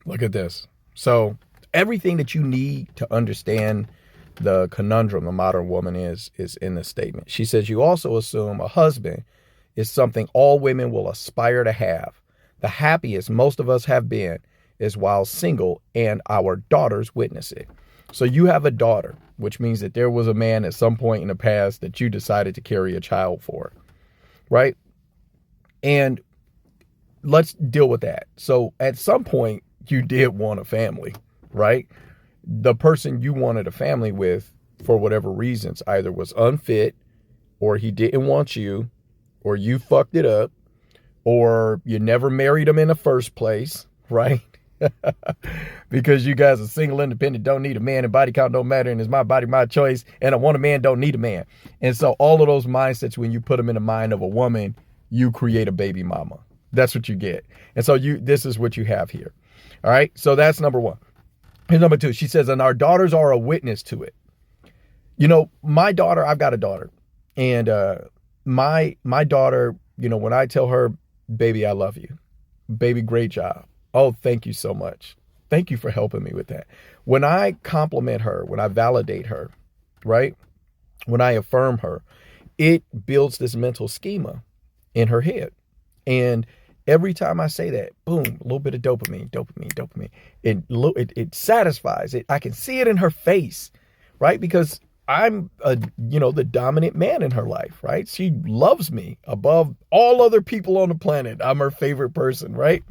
Look at this. So everything that you need to understand the conundrum the modern woman is in this statement. She says, you also assume a husband is something all women will aspire to have. The happiest most of us have been is while single, and our daughters witness it. So you have a daughter, which means that there was a man at some point in the past that you decided to carry a child for, right? And let's deal with that. So at some point, you did want a family, right? The person you wanted a family with, for whatever reasons, either was unfit, or he didn't want you, or you fucked it up, or you never married him in the first place, right? Because you guys are single, independent, don't need a man, and body count don't matter, and it's my body, my choice, and I want a man, don't need a man. And so all of those mindsets, when you put them in the mind of a woman, you create a baby mama. That's what you get. And so this is what you have here. All right. So that's number one. Here's number two. She says, and our daughters are a witness to it. You know, my daughter, I've got a daughter, and my daughter, you know, when I tell her, baby, I love you, baby, great job. Oh, thank you so much. Thank you for helping me with that. When I compliment her, when I validate her, right? When I affirm her, it builds this mental schema in her head. And every time I say that, boom, a little bit of dopamine. It satisfies it. I can see it in her face, right? Because I'm the dominant man in her life, right? She loves me above all other people on the planet. I'm her favorite person, right?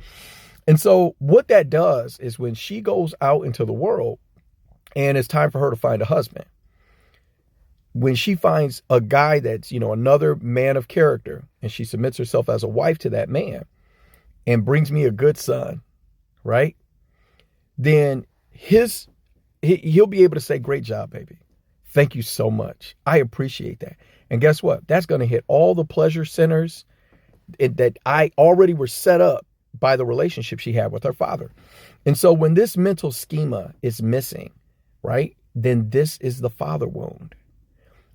And so what that does is when she goes out into the world and it's time for her to find a husband, when she finds a guy that's, you know, another man of character, and she submits herself as a wife to that man and brings me a good son, right? Then he'll be able to say, great job, baby. Thank you so much. I appreciate that. And guess what? That's going to hit all the pleasure centers that I already were set up by the relationship she had with her father. And so when this mental schema is missing, right, then this is the father wound.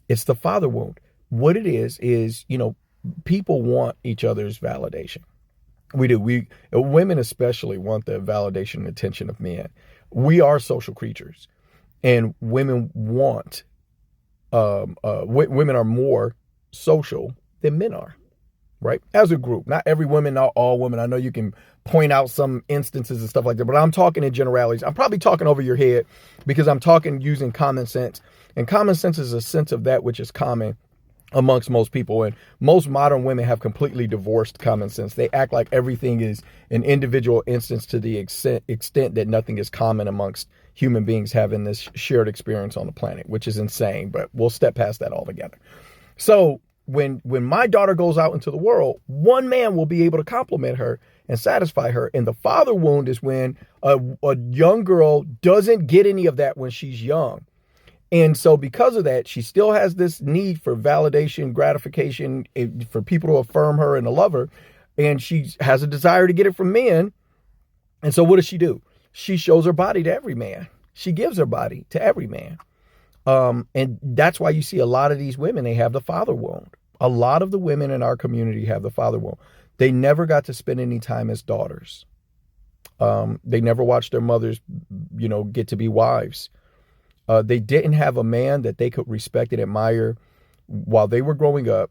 It's the father wound. What it is, you know, people want each other's validation. We do. Women especially want the validation and attention of men. We are social creatures, and women want, women are more social than men are, right? As a group, not every woman, not all women. I know you can point out some instances and stuff like that, but I'm talking in generalities. I'm probably talking over your head because I'm talking using common sense. And common sense is a sense of that which is common amongst most people. And most modern women have completely divorced common sense. They act like everything is an individual instance to the extent that nothing is common amongst human beings having this shared experience on the planet, which is insane, but we'll step past that altogether. So when my daughter goes out into the world, one man will be able to compliment her and satisfy her. And the father wound is when a young girl doesn't get any of that when she's young. And so because of that, she still has this need for validation, gratification, for people to affirm her and to love her. And she has a desire to get it from men. And so what does she do? She shows her body to every man. She gives her body to every man. And that's why you see a lot of these women, they have the father wound. A lot of the women in our community have the father wound. They never got to spend any time as daughters. They never watched their mothers, you know, get to be wives. They didn't have a man that they could respect and admire while they were growing up,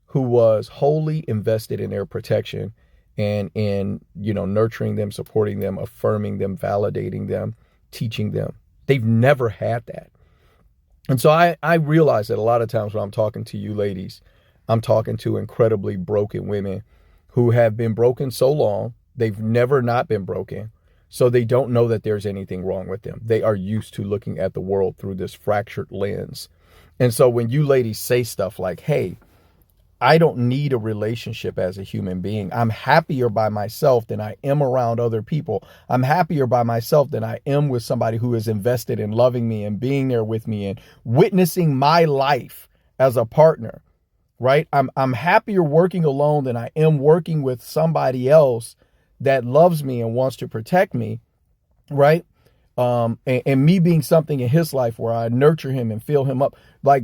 who was wholly invested in their protection and in, you know, nurturing them, supporting them, affirming them, validating them, teaching them. They've never had that. And so I realize that a lot of times when I'm talking to you ladies, I'm talking to incredibly broken women who have been broken so long, they've never not been broken. So they don't know that there's anything wrong with them. They are used to looking at the world through this fractured lens. And so when you ladies say stuff like, hey, I don't need a relationship as a human being. I'm happier by myself than I am around other people. I'm happier by myself than I am with somebody who is invested in loving me and being there with me and witnessing my life as a partner, right? I'm happier working alone than I am working with somebody else that loves me and wants to protect me, right? And me being something in his life where I nurture him and fill him up. Like,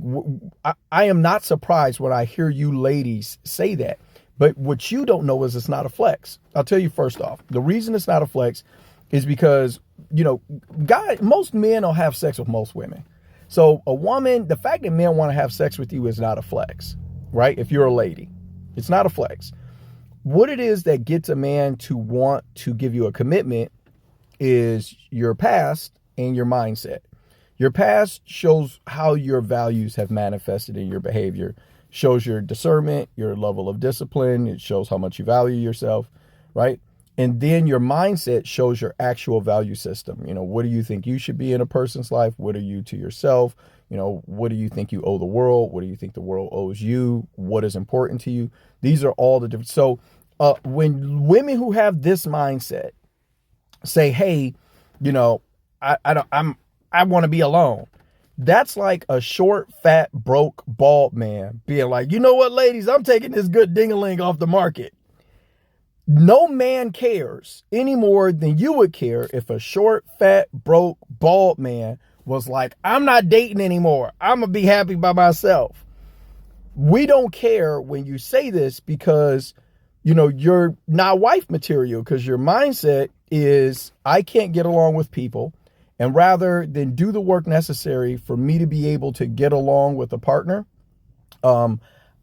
I am not surprised when I hear you ladies say that. But what you don't know is it's not a flex. I'll tell you first off, the reason it's not a flex is because, most men don't have sex with most women. So a woman, the fact that men want to have sex with you is not a flex, right? If you're a lady, it's not a flex. What it is that gets a man to want to give you a commitment is your past and your mindset. Your past shows how your values have manifested in your behavior, shows your discernment, your level of discipline. It shows how much you value yourself, right? And then your mindset shows your actual value system. What do you think you should be in a person's life? What are you to yourself? What do you think you owe the world? What do you think the world owes you? What is important to you? These are all the different. So when women who have this mindset say, hey, I want to be alone. That's like a short, fat, broke, bald man being like, you know what, ladies, I'm taking this good ding-a-ling off the market. No man cares any more than you would care if a short, fat, broke, bald man was like, I'm not dating anymore. I'm going to be happy by myself. We don't care when you say this because, you're not wife material, because your mindset is, I can't get along with people. And rather than do the work necessary for me to be able to get along with a partner, I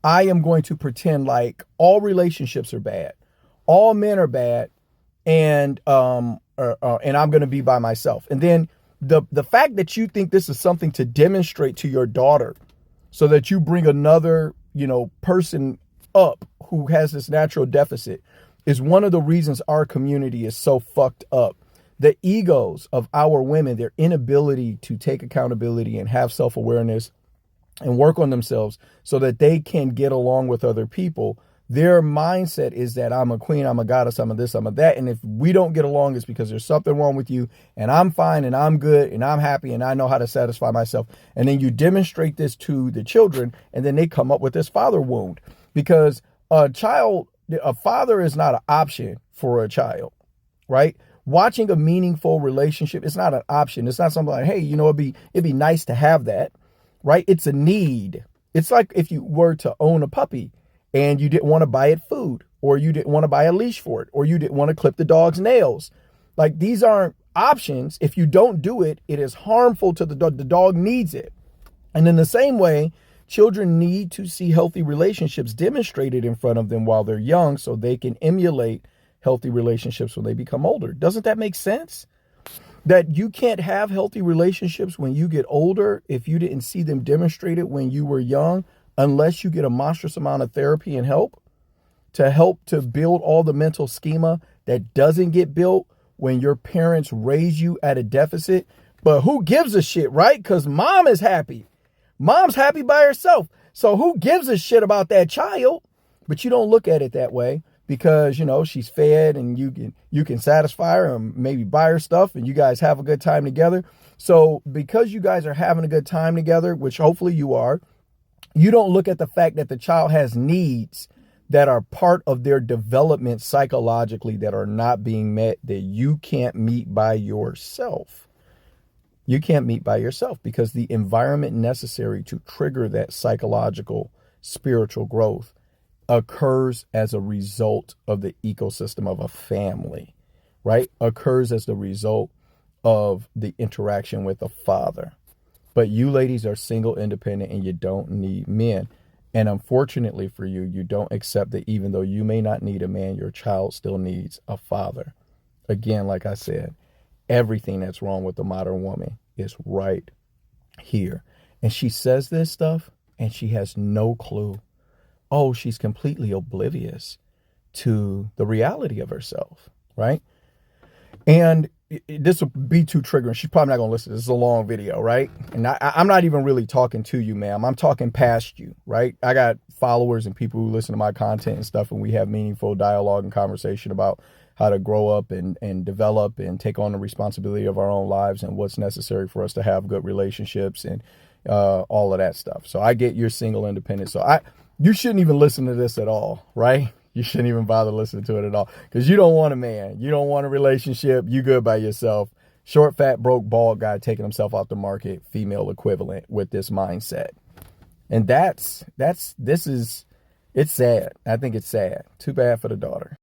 am going to pretend like all relationships are bad. All men are bad, and I'm going to be by myself. And then the fact that you think this is something to demonstrate to your daughter so that you bring another, person up who has this natural deficit is one of the reasons our community is so fucked up. The egos of our women, their inability to take accountability and have self-awareness and work on themselves so that they can get along with other people. Their mindset is that I'm a queen, I'm a goddess, I'm a this, I'm a that. And if we don't get along, it's because there's something wrong with you, and I'm fine and I'm good and I'm happy and I know how to satisfy myself. And then you demonstrate this to the children, and then they come up with this father wound, because a father is not an option for a child, right? Watching a meaningful relationship, it's not an option. It's not something like, hey, it'd be nice to have that, right? It's a need. It's like if you were to own a puppy and you didn't want to buy it food, or you didn't want to buy a leash for it, or you didn't want to clip the dog's nails. Like, these aren't options. If you don't do it, it is harmful to the dog. The dog needs it. And in the same way, children need to see healthy relationships demonstrated in front of them while they're young so they can emulate healthy relationships when they become older. Doesn't that make sense? That you can't have healthy relationships when you get older if you didn't see them demonstrated when you were young, unless you get a monstrous amount of therapy and help to build all the mental schema that doesn't get built when your parents raise you at a deficit. But who gives a shit, right? Because mom is happy. Mom's happy by herself. So who gives a shit about that child? But you don't look at it that way, because, she's fed and you can satisfy her and maybe buy her stuff and you guys have a good time together. So because you guys are having a good time together, which hopefully you are, you don't look at the fact that the child has needs that are part of their development psychologically that are not being met, that you can't meet by yourself. You can't meet by yourself because the environment necessary to trigger that psychological, spiritual growth occurs as a result of the ecosystem of a family, right? Occurs as the result of the interaction with a father. But you ladies are single, independent, and you don't need men. And unfortunately for you, you don't accept that even though you may not need a man, your child still needs a father. Again, like I said, everything that's wrong with the modern woman is right here. And she says this stuff and she has no clue. Oh, she's completely oblivious to the reality of herself, right? And this will be too triggering. She's probably not going to listen. This is a long video, right? And I'm not even really talking to you, ma'am. I'm talking past you, right? I got followers and people who listen to my content and stuff, and we have meaningful dialogue and conversation about how to grow up and develop and take on the responsibility of our own lives and what's necessary for us to have good relationships and all of that stuff. So I get you're single, independent. So you shouldn't even listen to this at all, right? You shouldn't even bother listening to it at all, because you don't want a man. You don't want a relationship. You good by yourself. Short, fat, broke, bald guy taking himself off the market, female equivalent with this mindset. And it's sad. I think it's sad. Too bad for the daughter.